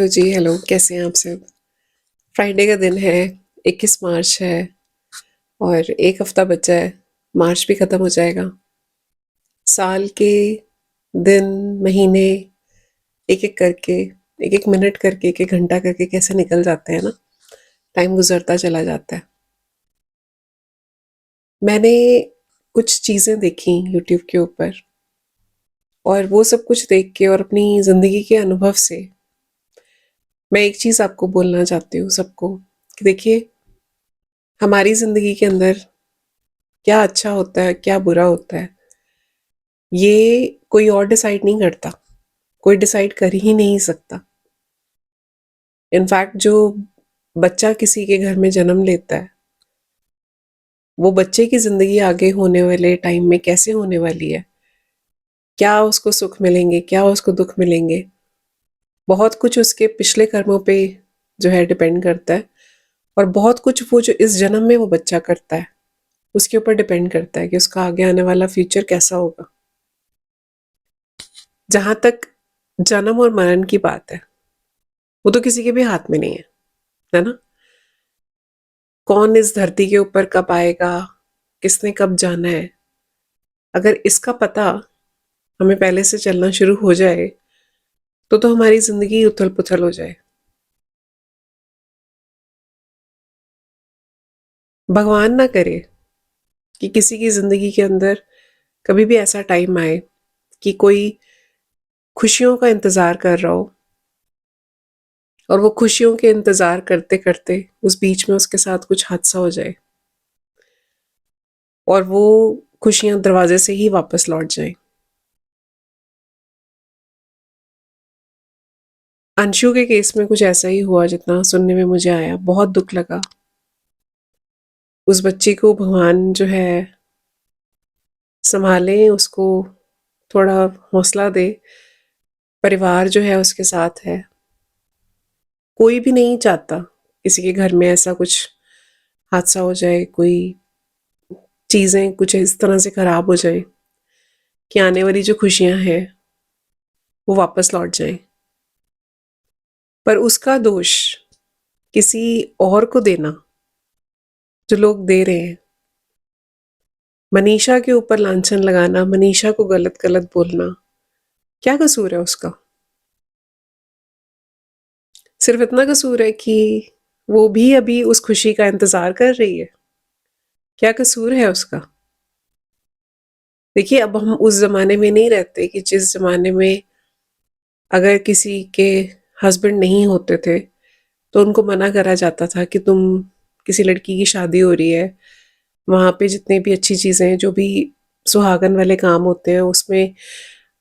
Hello जी, hello, कैसे हैं आप सब? फ्राइडे का दिन है, 21 मार्च है और 1 हफ्ता बचा है, मार्च भी ख़त्म हो जाएगा। साल के दिन, महीने एक-एक करके, एक-एक मिनट करके, एक-एक घंटा करके कैसे निकल जाते हैं ना, टाइम गुज़रता चला जाता है। मैंने कुछ चीज़ें देखी यूट्यूब के ऊपर और वो सब कुछ देख के और अपनी ज़िंदगी के अनुभव से मैं एक चीज़ आपको बोलना चाहती हूँ सबको कि देखिए, हमारी ज़िंदगी के अंदर क्या अच्छा होता है, क्या बुरा होता है, ये कोई और डिसाइड नहीं करता, कोई डिसाइड कर ही नहीं सकता। इनफैक्ट जो बच्चा किसी के घर में जन्म लेता है, वो बच्चे की ज़िंदगी आगे होने वाले टाइम में कैसे होने वाली है, क्या उसको सुख मिलेंगे, क्या उसको दुःख मिलेंगे, बहुत कुछ उसके पिछले कर्मों पे जो है डिपेंड करता है और बहुत कुछ वो जो इस जन्म में वो बच्चा करता है, उसके ऊपर डिपेंड करता है कि उसका आगे आने वाला फ्यूचर कैसा होगा। जहाँ तक जन्म और मरण की बात है, वो तो किसी के भी हाथ में नहीं है ना? कौन इस धरती के ऊपर कब आएगा, किसने कब जाना है, अगर इसका पता हमें पहले से चलना शुरू हो जाए, तो हमारी ज़िंदगी उथल-पुथल हो जाए। भगवान ना करे कि किसी की ज़िंदगी के अंदर कभी भी ऐसा टाइम आए कि कोई खुशियों का इंतज़ार कर रहा हो और वो खुशियों के इंतज़ार करते-करते उस बीच में उसके साथ कुछ हादसा हो जाए और वो खुशियाँ दरवाज़े से ही वापस लौट जाएँ। अंशु के केस में कुछ ऐसा ही हुआ जितना सुनने में मुझे आया, बहुत दुःख लगा। उस बच्ची को भगवान जो है सँभाले, उसको थोड़ा हौसला दे, परिवार जो है उसके साथ है। कोई भी नहीं चाहता किसी के घर में ऐसा कुछ हादसा हो जाए, कोई चीज़ें कुछ इस तरह से खराब हो जाएँ कि आने वाली जो खुशियाँ हैं, वो वापस लौट जाएँ। पर उसका दोष किसी और को देना, जो लोग दे रहे हैं, मनीषा के ऊपर लांछन लगाना, मनीषा को गलत-गलत बोलना, क्या कसूर है उसका? सिर्फ़ इतना कसूर है कि वो भी अभी उस खुशी का इंतज़ार कर रही है। क्या कसूर है उसका? देखिए, अब हम उस ज़माने में नहीं रहते कि जिस ज़माने में अगर किसी के हस्बैंड नहीं होते थे, तो उनको मना करा जाता था कि तुम किसी लड़की की शादी हो रही है, वहाँ पे जितनी भी अच्छी चीज़ें हैं, जो भी सुहागन वाले काम होते हैं, उसमें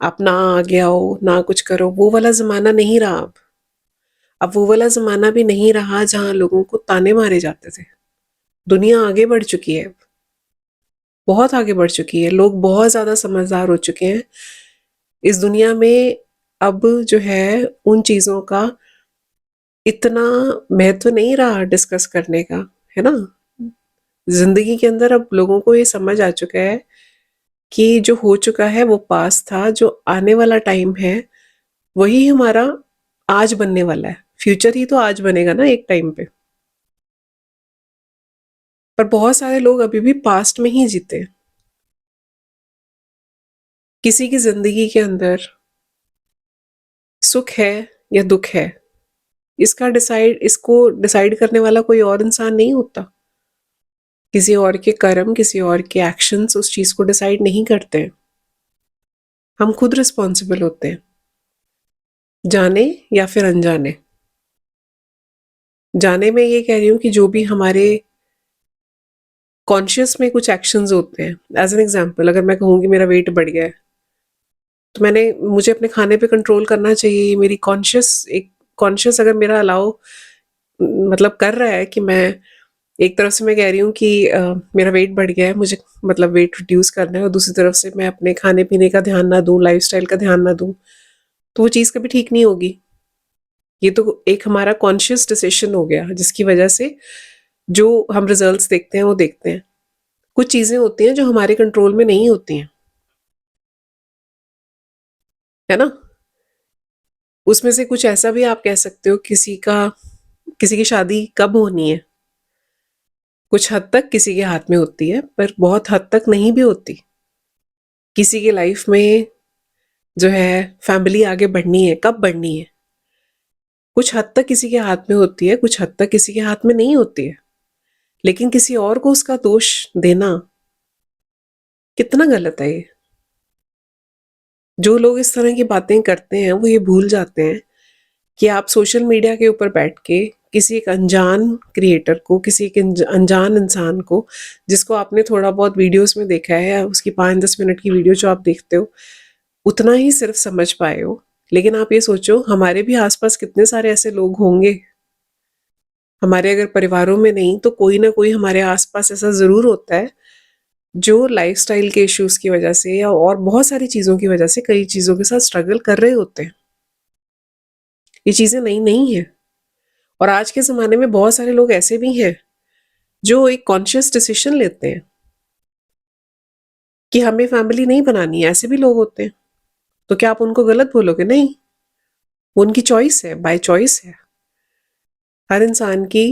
आप ना आगे आओ, ना कुछ करो, वो वाला ज़माना नहीं रहा अब। अब वो वाला ज़माना भी नहीं रहा जहाँ लोगों को ताने मारे जाते थे। दुनिया आगे बढ़ चुकी है अब, बहुत आगे बढ़ चुकी है, लोग बहुत ज़्यादा समझदार हो चुके हैं। इस दुनिया में अब जो है उन चीज़ों का इतना महत्व नहीं रहा डिस्कस करने का, है ना? ज़िंदगी के अंदर अब लोगों को ये समझ आ चुका है कि जो हो चुका है वो पास्ट था, जो आने वाला टाइम है, वही हमारा आज बनने वाला है। फ्यूचर ही तो आज बनेगा ना एक टाइम पे। पर बहुत सारे लोग अभी भी पास्ट में ही जीते हैं। किसी की ज़िंदगी के अंदर सुख है या दुःख है, इसको डिसाइड करने वाला कोई और इंसान नहीं होता। किसी और के कर्म, किसी और के एक्शंस उस चीज़ को डिसाइड नहीं करते हैं। हम खुद रिस्पॉन्सिबल होते हैं, जाने या फिर अनजाने। जाने में ये कह रही हूँ कि जो भी हमारे कॉन्शियस में कुछ एक्शंस होते हैं, एज़ एन एग्ज़ाम्पल अगर मैं कहूँ कि मेरा वेट बढ़ गया है, तो मुझे अपने खाने पे कंट्रोल करना चाहिए। मेरी कॉन्शियस अगर मेरा अलाउ मतलब कर रहा है कि मैं एक तरफ से मैं कह रही हूँ कि मेरा वेट बढ़ गया है, मुझे मतलब वेट रिड्यूस करना है और दूसरी तरफ से मैं अपने खाने-पीने का ध्यान ना दूँ, लाइफ़स्टाइल का ध्यान ना दूँ, तो वो चीज़ कभी ठीक नहीं होगी। ये तो एक हमारा कॉन्शियस डिसीज़न हो गया, जिसकी वजह से जो हम रिज़ल्ट्स देखते हैं, वो देखते हैं। कुछ चीज़ें होती हैं जो हमारे कंट्रोल में नहीं होती हैं, है ना? उसमें से कुछ ऐसा भी आप कह सकते हो किसी की शादी कब होनी है, कुछ हद तक किसी के हाथ में होती है, पर बहुत हद तक नहीं भी होती। किसी की लाइफ में जो है फैमिली आगे बढ़नी है, कब बढ़नी है, कुछ हद तक किसी के हाथ में होती है, कुछ हद तक किसी के हाथ में नहीं होती है। लेकिन किसी और को उसका दोष देना कितना गलत है ये। जो लोग इस तरह की बातें करते हैं वो ये भूल जाते हैं कि आप सोशल मीडिया के ऊपर बैठ के किसी एक अनजान क्रिएटर को, किसी एक अनजान इंसान को, जिसको आपने थोड़ा बहुत वीडियोस में देखा है या उसकी 5-10 मिनट की वीडियो जो आप देखते हो, उतना ही सिर्फ समझ पाए हो। लेकिन आप ये सोचो हमारे भी आसपास कितने सारे ऐसे लोग होंगे, हमारे अगर परिवारों में नहीं तो कोई ना कोई हमारे आसपास ऐसा ज़रूर होता है जो लाइफस्टाइल के इश्यूज की वजह से या और बहुत सारी चीज़ों की वजह से कई चीज़ों के साथ स्ट्रगल कर रहे होते हैं। ये चीज़ें नई नहीं है। और आज के ज़माने में बहुत सारे लोग ऐसे भी हैं जो एक कॉन्शियस डिसीजन लेते हैं कि हमें फैमिली नहीं बनानी है, ऐसे भी लोग होते हैं। तो क्या आप उनको गलत बोलोगे? नहीं, वो उनकी चॉइस है, बाय चॉइस है। हर इंसान की,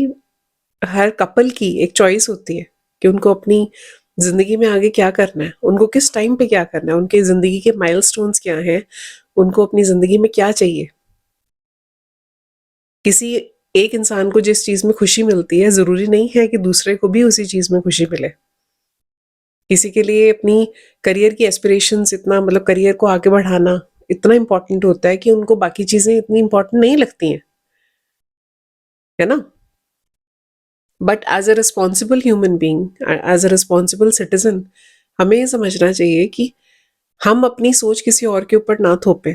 हर कपल की एक चॉइस होती है कि उनको अपनी ज़िंदगी में आगे क्या करना है, उनको किस टाइम पे क्या करना है, उनके ज़िंदगी के माइलस्टोन्स क्या हैं, उनको अपनी ज़िंदगी में क्या चाहिए। किसी एक इंसान को जिस चीज़ में खुशी मिलती है, ज़रूरी नहीं है कि दूसरे को भी उसी चीज़ में खुशी मिले। किसी के लिए अपनी करियर की एस्पिरेशंस इतना, मतलब करियर को आगे बढ़ाना इतना इम्पोर्टेंट होता है कि उनको बाकी चीज़ें इतनी इम्पोर्टेंट नहीं लगती हैं, है ना? But as a responsible human being, as a responsible citizen, हमें ये समझना चाहिए कि हम अपनी सोच किसी और के ऊपर ना थोपें।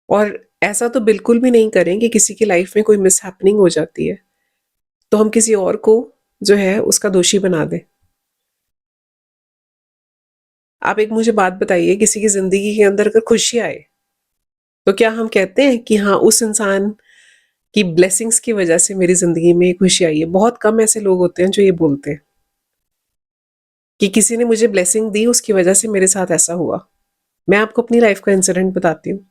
और ऐसा तो बिल्कुल भी नहीं करें कि किसी की लाइफ में कोई मिसहैपनिंग हो जाती है, तो हम किसी और को जो है उसका दोषी बना दें। आप एक मुझे बात बताइए, किसी की ज़िंदगी के अंदर अगर खुशी आए, तो क्या हम कहते हैं कि हाँ, उस इंसान की ब्लेसिंग्स की वजह से मेरी ज़िंदगी में ये खुशी आई है? बहुत कम ऐसे लोग होते हैं जो ये बोलते हैं कि किसी ने मुझे ब्लेसिंग दी, उसकी वजह से मेरे साथ ऐसा हुआ। मैं आपको अपनी लाइफ का इंसिडेंट बताती हूँ।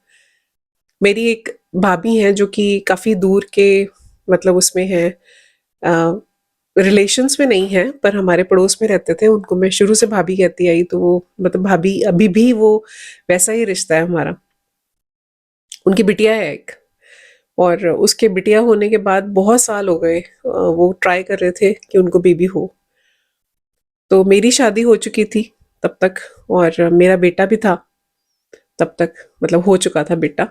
मेरी एक भाभी हैं जो कि काफ़ी दूर के, मतलब उसमें हैं, अ, रिलेशंस में नहीं हैं, पर हमारे पड़ोस में रहते थे। उनको मैं शुरू से भाभी कहती आई, तो वो मतलब भाभी अभी भी वो वैसा ही रिश्ता है हमारा। उनकी बिटिया है एक, और उसके बिटिया होने के बाद बहुत साल हो गए, वो ट्राई कर रहे थे कि उनको बेबी हो। तो मेरी शादी हो चुकी थी तब तक, और मेरा बेटा भी था तब तक, मतलब हो चुका था बेटा।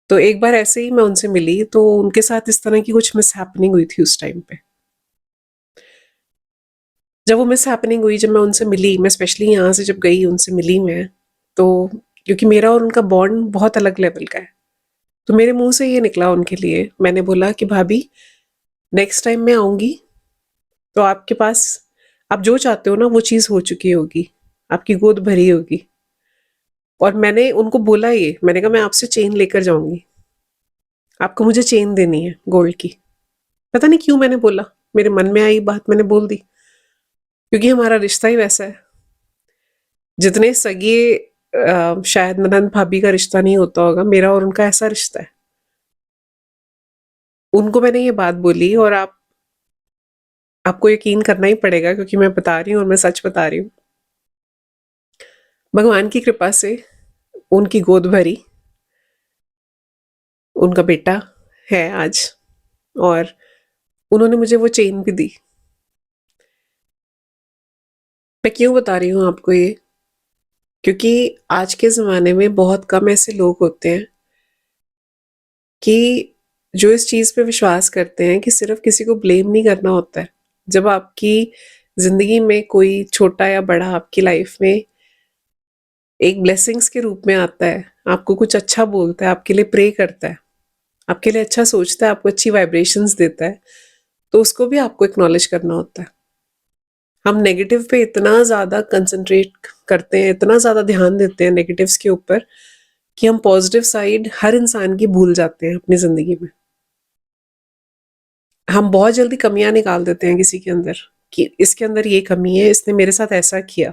तो एक बार ऐसे ही मैं उनसे मिली, तो उनके साथ इस तरह की कुछ मिसहैपनिंग हुई थी उस टाइम पे। जब वो मिसहैपनिंग हुई, जब मैं उनसे मिली, मैं स्पेशली यहाँ से जब गई उनसे मिली मैं, तो क्योंकि मेरा और उनका बॉन्ड बहुत अलग लेवल का है, तो मेरे मुँह से ये निकला उनके लिए, मैंने बोला कि भाभी, नेक्स्ट टाइम मैं आऊँगी तो आपके पास आप जो चाहते हो ना वो चीज़ हो चुकी होगी, आपकी गोद भरी होगी। और मैंने उनको बोला ये, मैंने कहा मैं आपसे चेन लेकर जाऊँगी, आपको मुझे चेन देनी है गोल्ड की। पता नहीं क्यों मैंने बोला, मेरे मन में आई बात, मैंने बोल दी, क्योंकि हमारा रिश्ता ही वैसा है। जितने सगे शायद ननंद भाभी का रिश्ता नहीं होता होगा, मेरा और उनका ऐसा रिश्ता है। उनको मैंने ये बात बोली, और आपको यकीन करना ही पड़ेगा क्योंकि मैं बता रही हूँ और मैं सच बता रही हूँ। भगवान की कृपा से उनकी गोद भरी, उनका बेटा है आज, और उन्होंने मुझे वो चेन भी दी। मैं क्यों बता रही हूँ आपको ये? क्योंकि आज के ज़माने में बहुत कम ऐसे लोग होते हैं कि जो इस चीज़ पे विश्वास करते हैं कि सिर्फ़ किसी को ब्लेम नहीं करना होता है। जब आपकी ज़िंदगी में कोई छोटा या बड़ा आपकी लाइफ़ में एक ब्लेसिंग्स के रूप में आता है, आपको कुछ अच्छा बोलता है, आपके लिए प्रे करता है, आपके लिए अच्छा सोचता है, आपको अच्छी वाइब्रेशंस देता है, तो उसको भी आपको एक्नॉलेज करना होता है। हम नेगेटिव पे इतना ज़्यादा कंसंट्रेट करते हैं, इतना ज़्यादा ध्यान देते हैं नेगेटिव्स के ऊपर, कि हम पॉजिटिव साइड हर इंसान की भूल जाते हैं अपनी ज़िंदगी में। हम बहुत जल्दी कमियाँ निकाल देते हैं किसी के अंदर, कि इसके अंदर ये कमी है, इसने मेरे साथ ऐसा किया।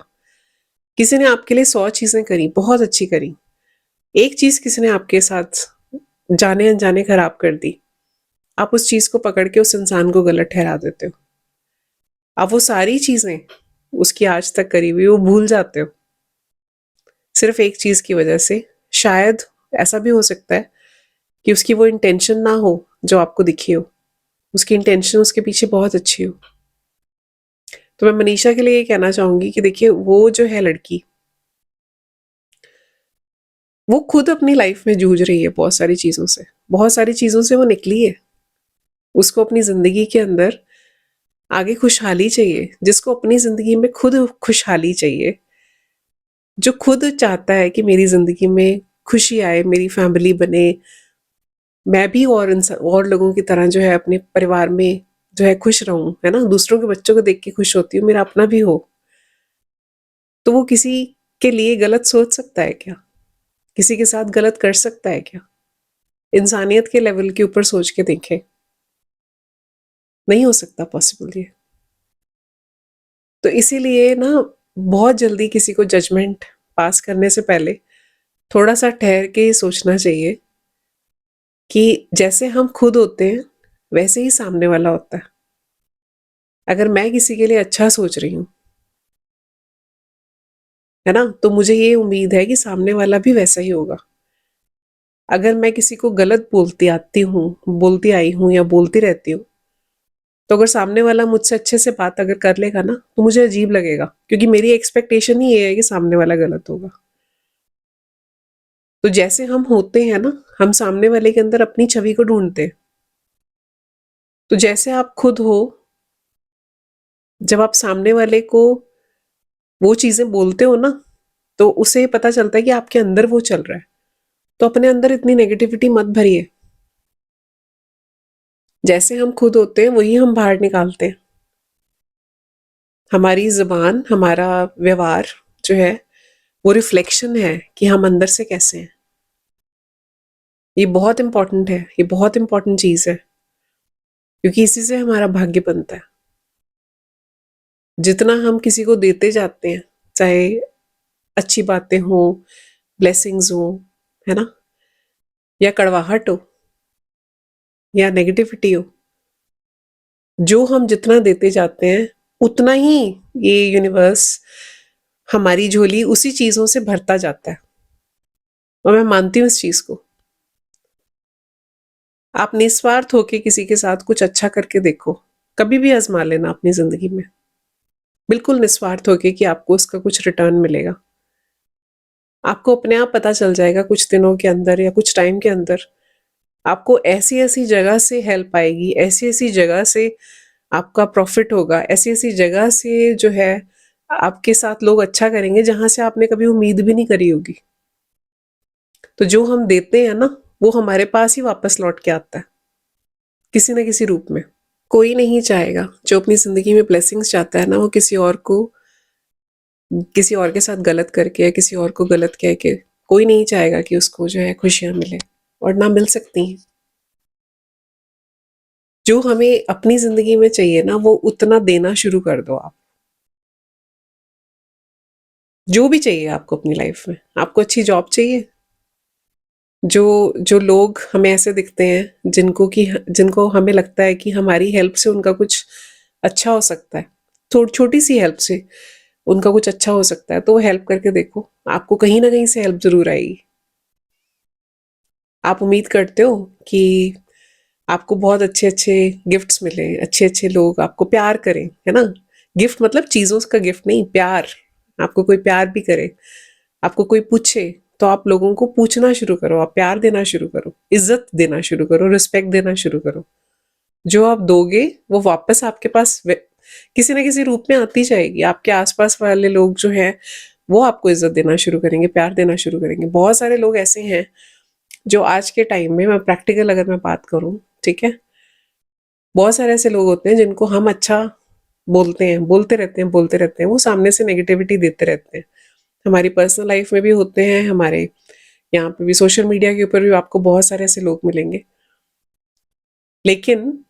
किसी ने आपके लिए 100 चीज़ें करी, बहुत अच्छी करी, एक चीज़ किसी ने आपके साथ जाने-अनजाने खराब कर दी, आप उस चीज़ को पकड़ के उस इंसान को गलत ठहरा देते हो। आप वो सारी चीज़ें उसकी आज तक करी हुई वो भूल जाते हो, सिर्फ़ एक चीज़ की वज़ह से। शायद ऐसा भी हो सकता है कि उसकी वो इंटेंशन ना हो जो आपको दिखी हो, उसकी इंटेंशन उसके पीछे बहुत अच्छी हो। तो मैं मनीषा के लिए ये कहना चाहूँगी कि देखिए वो जो है लड़की, वो खुद अपनी लाइफ़ में जूझ रही है बहुत सारी चीज़ों से, बहुत सारी चीज़ों से वो निकली है। उसको अपनी ज़िंदगी के अंदर आगे खुशहाली चाहिए, जिसको अपनी ज़िंदगी में खुद खुशहाली चाहिए, जो खुद चाहता है कि मेरी ज़िंदगी में खुशी आए, मेरी फैमिली बने, मैं भी और लोगों की तरह जो है अपने परिवार में जो है खुश रहूँ, है ना? दूसरों के बच्चों को देख के खुश होती हूँ, मेरा अपना भी हो। तो वो किसी के लिए गलत सोच सकता है क्या? किसी के साथ गलत कर सकता है क्या? इंसानियत के लेवल के ऊपर सोच के देखें, नहीं हो सकता पॉसिबल ये। तो इसीलिए ना बहुत जल्दी किसी को जजमेंट पास करने से पहले थोड़ा-सा ठहर के सोचना चाहिए कि जैसे हम खुद होते हैं, वैसे ही सामने वाला होता है। अगर मैं किसी के लिए अच्छा सोच रही हूँ, है ना? तो मुझे ये उम्मीद है कि सामने वाला भी वैसा ही होगा। अगर मैं किसी को गलत बोलती आई हूँ या बोलती रहती हूँ, तो अगर सामने वाला मुझसे अच्छे से बात अगर कर लेगा ना, तो मुझे अजीब लगेगा क्योंकि मेरी एक्सपेक्टेशन ही ये है कि सामने वाला गलत होगा। तो जैसे हम होते हैं ना, हम सामने वाले के अंदर अपनी छवि को ढूँढते हैं। तो जैसे आप खुद हो, जब आप सामने वाले को वो चीज़ें बोलते हो ना, तो उसे पता चलता है कि आपके अंदर वो चल रहा है। तो अपने अंदर इतनी नेगेटिविटी मत भरिए। जैसे हम खुद होते हैं, वही हम बाहर निकालते हैं। हमारी ज़ुबान, हमारा व्यवहार जो है, वो रिफ्लेक्शन है कि हम अंदर से कैसे हैं। ये बहुत इम्पोर्टेंट है, ये बहुत इम्पोर्टेंट चीज़ है, क्योंकि इसी से हमारा भाग्य बनता है। जितना हम किसी को देते जाते हैं, चाहे अच्छी बातें हों, ब्लेसिंग्स हों, है ना? या कड़वाहट हो या नेगेटिविटी हो, जो हम जितना देते जाते हैं, उतना ही ये यूनिवर्स हमारी झोली उसी चीज़ों से भरता जाता है और मैं मानती हूँ इस चीज़ को। आप निस्वार्थ होके किसी के साथ कुछ अच्छा करके देखो, कभी भी आज़मा लेना अपनी ज़िंदगी में। बिल्कुल निस्वार्थ होके कि आपको उसका कुछ रिटर्न मिलेगा। आपको अपने आप पता चल जाएगा कुछ दिनों के अंदर या कुछ टाइम के अंदर, आपको ऐसी-ऐसी जगह से हेल्प आएगी, ऐसी-ऐसी जगह से आपका प्रॉफ़िट होगा, ऐसी-ऐसी जगह से जो है आपके साथ लोग अच्छा करेंगे जहाँ से आपने कभी उम्मीद भी नहीं करी होगी। तो जो हम देते हैं ना, वो हमारे पास ही वापस लौट के आता है, किसी न किसी रूप में। कोई नहीं चाहेगा, जो अपनी ज़िंदगी में ब्लेसिंग्स चाहता है ना, वो किसी और के साथ गलत करके या किसी और को गलत कह के, कोई नहीं चाहेगा कि उसको जो है खुशियाँ मिलें और ना मिल सकती हैं। जो हमें अपनी ज़िंदगी में चाहिए ना, वो उतना देना शुरू कर दो आप। जो भी चाहिए आपको अपनी लाइफ़ में। आपको अच्छी जॉब चाहिए? जो जो लोग हमें ऐसे दिखते हैं जिनको हमें लगता है कि हमारी हेल्प से उनका कुछ अच्छा हो सकता है, छोटी-सी हेल्प से उनका कुछ अच्छा हो सकता है, तो वो हेल्प करके देखो, आपको कहीं न कहीं से हेल्प ज़रूर आएगी। आप उम्मीद करते हो कि आपको बहुत अच्छे-अच्छे गिफ्ट्स मिलें, अच्छे-अच्छे लोग आपको प्यार करें, है ना? गिफ्ट मतलब चीज़ों का गिफ्ट नहीं, प्यार। आपको कोई प्यार भी करे, आपको कोई पूछे, तो आप लोगों को पूछना शुरू करो, आप प्यार देना शुरू करो, इज़्ज़त देना शुरू करो, रिस्पेक्ट देना शुरू करो। जो आप दोगे, वो वापस आपके पास किसी न किसी रूप में आती जाएगी। आपके आस-पास वाले लोग जो हैं, वो आपको इज़्ज़त देना शुरू करेंगे, प्यार देना शुरू करेंगे। बहुत सारे लोग ऐसे हैं जो आज के टाइम में मैं प्रैक्टिकल अगर मैं बात करूँ, ठीक है? बहुत सारे ऐसे लोग होते हैं जिनको हम अच्छा बोलते हैं, बोलते रहते हैं, वो सामने से नेगेटिविटी देते रहते हैं। हमारी पर्सनल लाइफ में भी होते हैं, हमारे यहाँ पे भी सोशल मीडिया के ऊपर भी आपको बहुत सारे ऐसे लोग मिलेंगे। लेकिन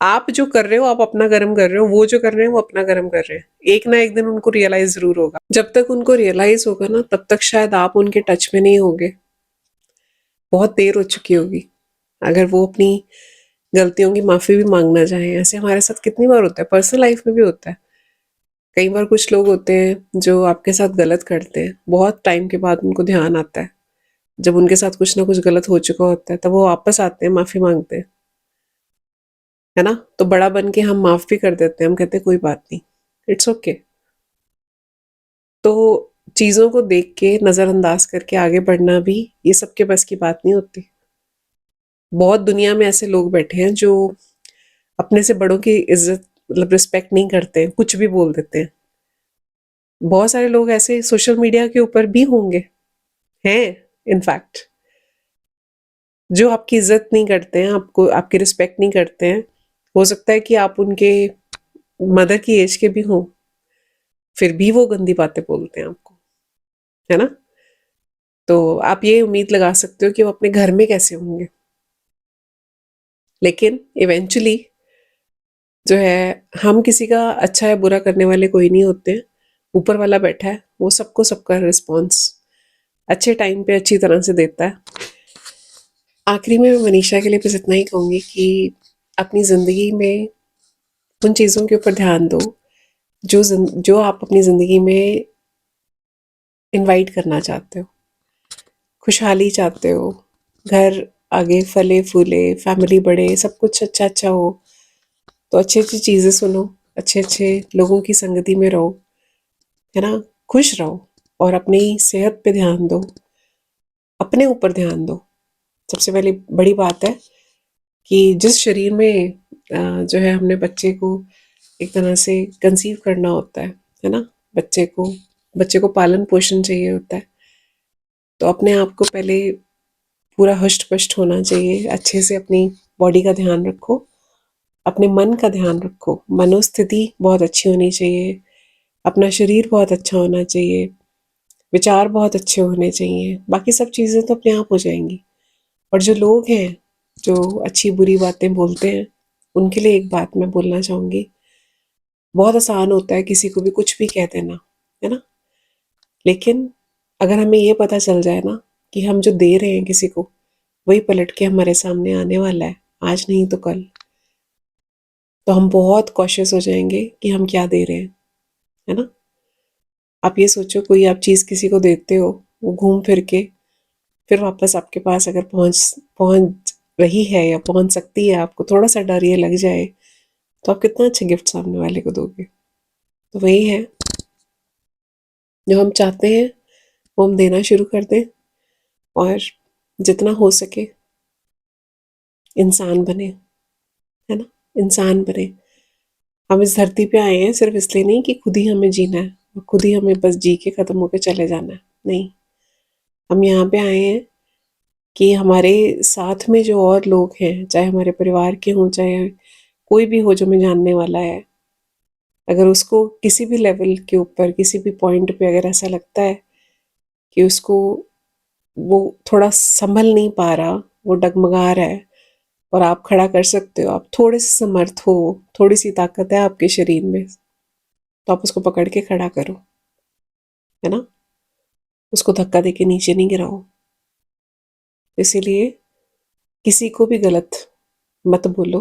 आप जो कर रहे हो आप अपना कर्म कर रहे हो, वो जो कर रहे हैं वो अपना कर्म कर रहे हैं। एक ना एक दिन उनको रियलाइज जरूर होगा। जब तक उनको रियलाइज होगा ना तब तक शायद आप उनके टच में नहीं होगे, बहुत देर हो चुकी होगी। अगर वो अपनी गलतियों की माफी भी मांगना चाहें, ऐसे हमारे साथ कितनी बार होता है, पर्सनल लाइफ में भी होता है। कई बार कुछ लोग होते हैं जो आपके साथ गलत करते हैं, बहुत टाइम के बाद उनको ध्यान आता है, जब उनके साथ कुछ ना कुछ गलत हो चुका होता है, तब वो वापस आते हैं, माफी मांगते हैं, है ना? तो बड़ा बन के हम माफ भी कर देते हैं, हम कहते हैं कोई बात नहीं, इट्स ओके। तो चीजों को देख के नजरअंदाज करके आगे बढ़ना भी ये सबके बस की बात नहीं होती। बहुत दुनिया में ऐसे लोग बैठे हैं जो अपने से बड़ों की इज्जत मतलब रिस्पेक्ट नहीं करते हैं, कुछ भी बोल देते हैं। बहुत सारे लोग ऐसे सोशल मीडिया के ऊपर भी होंगे, हैं इनफैक्ट, जो आपकी इज्जत नहीं करते हैं, आपको आपकी रिस्पेक्ट नहीं करते हैं। हो सकता है कि आप उनके मदर की एज के भी हों, फिर भी वो गंदी बातें बोलते हैं आपको, है ना? तो आप ये उम्मीद लगा सकते हो कि वो अपने घर में कैसे होंगे, लेकिन इवेंचुअली जो है, हम किसी का अच्छा या बुरा करने वाले कोई नहीं होते हैं। ऊपर वाला बैठा है, वो सबको सबका रिस्पॉन्स अच्छे टाइम पे अच्छी तरह से देता है। आखिरी में मैं मनीषा के लिए बस इतना ही कहूँगी कि अपनी ज़िंदगी में उन चीज़ों के ऊपर ध्यान दो जो आप अपनी ज़िंदगी में इनवाइट करना चाहते हो। खुशहाली चाहते हो, घर आगे फले फूले, फैमिली बढ़े, सब कुछ अच्छा अच्छा हो, तो अच्छी अच्छी चीज़ें सुनो, अच्छे अच्छे लोगों की संगति में रहो, है ना? खुश रहो और अपनी सेहत पे ध्यान दो, अपने ऊपर ध्यान दो। सबसे पहले बड़ी बात है कि जिस शरीर में जो है हमने बच्चे को एक तरह से कंसीव करना होता है ना? बच्चे को बच्चे को पालन पोषण चाहिए होता है, तो अपने आप को पहले पूरा हष्ट पुष्ट होना चाहिए, अच्छे से अपनी बॉडी का ध्यान रखो, अपने मन का ध्यान रखो, मनोस्थिति बहुत अच्छी होनी चाहिए, अपना शरीर बहुत अच्छा होना चाहिए, विचार बहुत अच्छे होने चाहिए, बाकी सब चीज़ें तो अपने आप हो जाएंगी। और जो लोग हैं जो अच्छी बुरी बातें बोलते हैं, उनके लिए एक बात मैं बोलना चाहूँगी, बहुत आसान होता है किसी को भी कुछ भी कह देना, है ना? लेकिन अगर हमें ये पता चल जाए ना कि हम जो दे रहे हैं किसी को, वही पलट के हमारे सामने आने वाला है, आज नहीं तो कल, तो हम बहुत कॉशियस हो जाएंगे कि हम क्या दे रहे हैं, है ना? आप ये सोचो, कोई आप चीज़ किसी को देते हो, वो घूम फिर के फिर वापस आपके पास अगर पहुंच पहुंच रही है या पहुंच सकती है, आपको थोड़ा सा डर ये लग जाए, तो आप कितना अच्छा गिफ्ट सामने वाले को दोगे। तो वही है, जो हम चाहते हैं वो हम देना शुरू कर दें, और जितना हो सके इंसान बने, है ना? इंसान बने। हम इस धरती पे आए हैं सिर्फ इसलिए नहीं कि खुद ही हमें जीना है और खुद ही हमें बस जी के खत्म होके चले जाना है, नहीं। हम यहाँ पे आए हैं कि हमारे साथ में जो और लोग हैं, चाहे हमारे परिवार के हों, चाहे कोई भी हो जो हमें जानने वाला है, अगर उसको किसी भी लेवल के ऊपर, किसी भी पॉइंट पे अगर ऐसा लगता है कि उसको वो थोड़ा संभल नहीं पा रहा, वो डगमगा रहा है, और आप खड़ा कर सकते हो, आप थोड़े से समर्थ हो, थोड़ी सी ताकत है आपके शरीर में, तो आप उसको पकड़ के खड़ा करो, है ना? उसको धक्का देके नीचे नहीं गिराओ। इसीलिए किसी को भी गलत मत बोलो,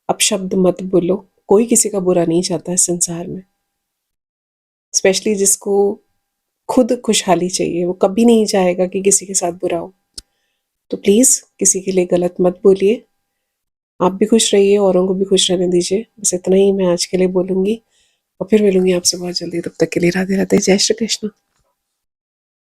अपशब्द मत बोलो। कोई किसी का बुरा नहीं चाहता इस संसार में, स्पेशली जिसको खुद खुशहाली चाहिए, वो कभी नहीं चाहेगा कि किसी के साथ बुरा हो। तो प्लीज़ किसी के लिए गलत मत बोलिए, आप भी खुश रहिए, औरों को भी खुश रहने दीजिए। बस इतना ही मैं आज के लिए बोलूँगी, और फिर मिलूँगी आपसे बहुत जल्दी। तब तक के लिए राधे राधे, जय श्री कृष्ण।